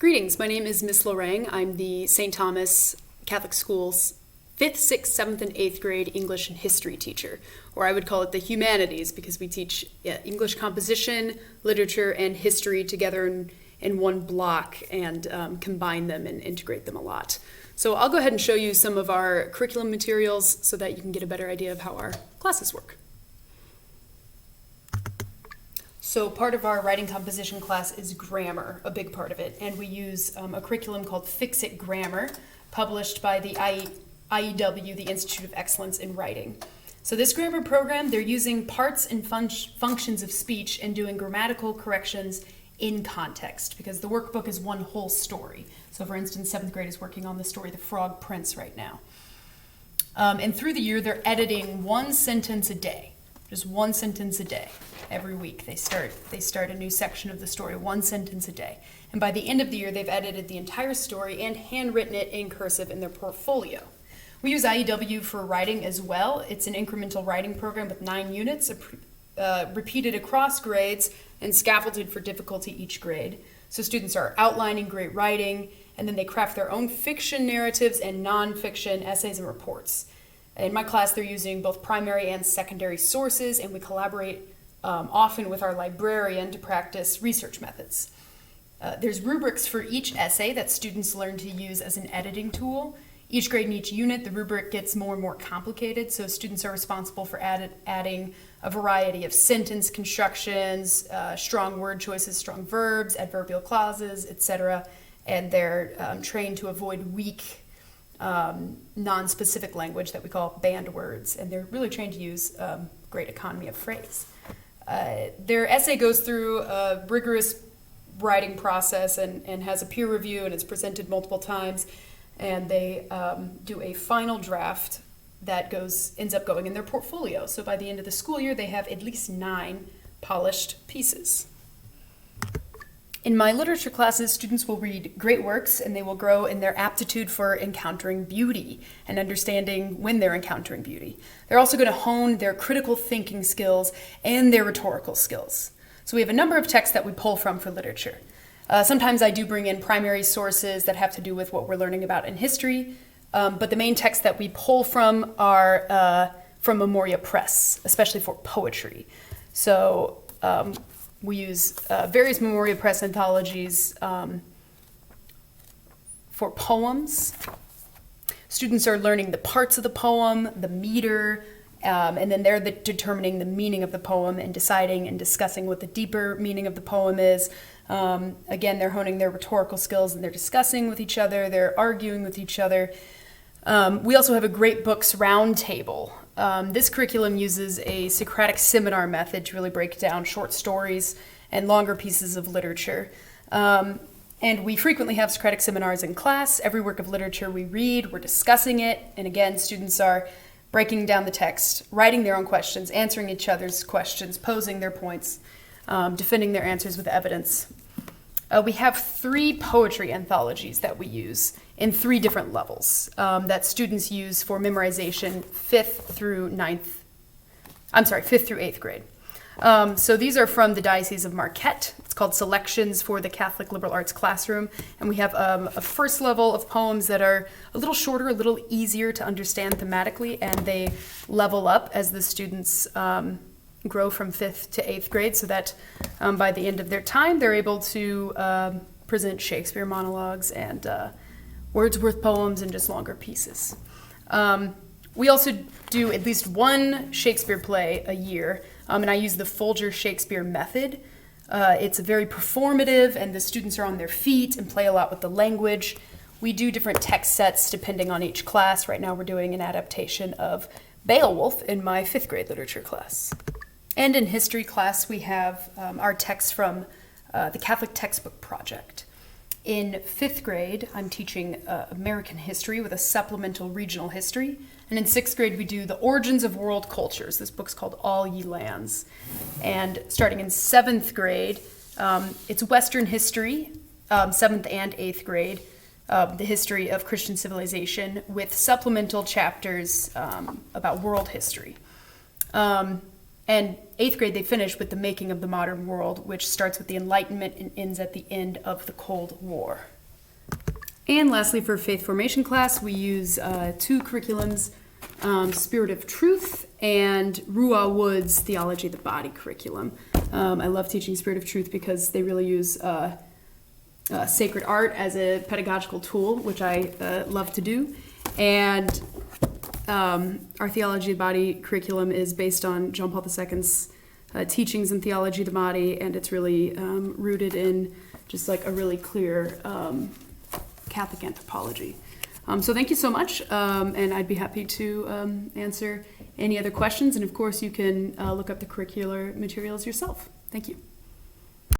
Greetings, my name is Miss Lorang. I'm the St. Thomas Catholic Schools 5th, 6th, 7th, and 8th grade English and history teacher, or I would call it the humanities because we teach English composition, literature, and history together in one block and combine them and integrate them a lot. So I'll go ahead and show you some of our curriculum materials so that you can get a better idea of how our classes work. So part of our writing composition class is grammar, a big part of it, and we use a curriculum called Fix-It Grammar, published by the IEW, the Institute of Excellence in Writing. So this grammar program, they're using parts and functions of speech and doing grammatical corrections in context, because the workbook is one whole story. So for instance, 7th grade is working on the story The Frog Prince right now. And through the year, they're editing one sentence a day, just one sentence a day. Every week they start a new section of the story, one sentence a day. And by the end of the year, they've edited the entire story and handwritten it in cursive in their portfolio. We use IEW for writing as well. It's an incremental writing program with 9 units, repeated across grades and scaffolded for difficulty each grade. So students are outlining great writing, and then they craft their own fiction narratives and nonfiction essays and reports. In my class, they're using both primary and secondary sources, and we collaborate often with our librarian to practice research methods. There's rubrics for each essay that students learn to use as an editing tool. Each grade and each unit, the rubric gets more and more complicated, so students are responsible for adding a variety of sentence constructions, strong word choices, strong verbs, adverbial clauses, etc., and they're trained to avoid weak, non-specific language that we call banned words, and they're really trained to use great economy of phrase. Their essay goes through a rigorous writing process and has a peer review, and it's presented multiple times, and they do a final draft that ends up going in their portfolio. So by the end of the school year, they have at least 9 polished pieces. In my literature classes, students will read great works, and they will grow in their aptitude for encountering beauty and understanding when they're encountering beauty. They're also going to hone their critical thinking skills and their rhetorical skills. So we have a number of texts that we pull from for literature. Sometimes I do bring in primary sources that have to do with what we're learning about in history, but the main texts that we pull from are from Memoria Press, especially for poetry. So we use various Memoria Press anthologies for poems. Students are learning the parts of the poem, the meter, and then they're determining the meaning of the poem and deciding and discussing what the deeper meaning of the poem is. Again, they're honing their rhetorical skills, and they're discussing with each other, they're arguing with each other. We also have a great books roundtable. This curriculum uses a Socratic seminar method to really break down short stories and longer pieces of literature. And we frequently have Socratic seminars in class. Every work of literature we read, we're discussing it. And again, students are breaking down the text, writing their own questions, answering each other's questions, posing their points, defending their answers with evidence. We have 3 poetry anthologies that we use in 3 different levels that students use for memorization 5th through 8th grade. So these are from the Diocese of Marquette. It's called Selections for the Catholic Liberal Arts Classroom. And we have a first level of poems that are a little shorter, a little easier to understand thematically, and they level up as the students grow from 5th to 8th grade, so that by the end of their time, they're able to present Shakespeare monologues and Wordsworth poems and just longer pieces. We also do at least one Shakespeare play a year, and I use the Folger Shakespeare method. It's very performative, and the students are on their feet and play a lot with the language. We do different text sets depending on each class. Right now we're doing an adaptation of Beowulf in my 5th grade literature class. And in history class, we have our texts from the Catholic Textbook Project. In 5th grade, I'm teaching American history with a supplemental regional history. And in 6th grade, we do the Origins of World Cultures. This book's called All Ye Lands. And starting in 7th grade, it's Western history, 7th and 8th grade, the history of Christian civilization, with supplemental chapters about world history. And 8th grade, they finish with the making of the modern world, which starts with the Enlightenment and ends at the end of the Cold War. And lastly, for faith formation class, we use 2 curriculums, Spirit of Truth and Ruah Wood's Theology of the Body curriculum. I love teaching Spirit of Truth because they really use sacred art as a pedagogical tool, which I love to do. And our Theology of the Body curriculum is based on John Paul II's teachings in theology of the body, and it's really rooted in just like a really clear Catholic anthropology. So thank you so much, and I'd be happy to answer any other questions. And of course, you can look up the curricular materials yourself. Thank you.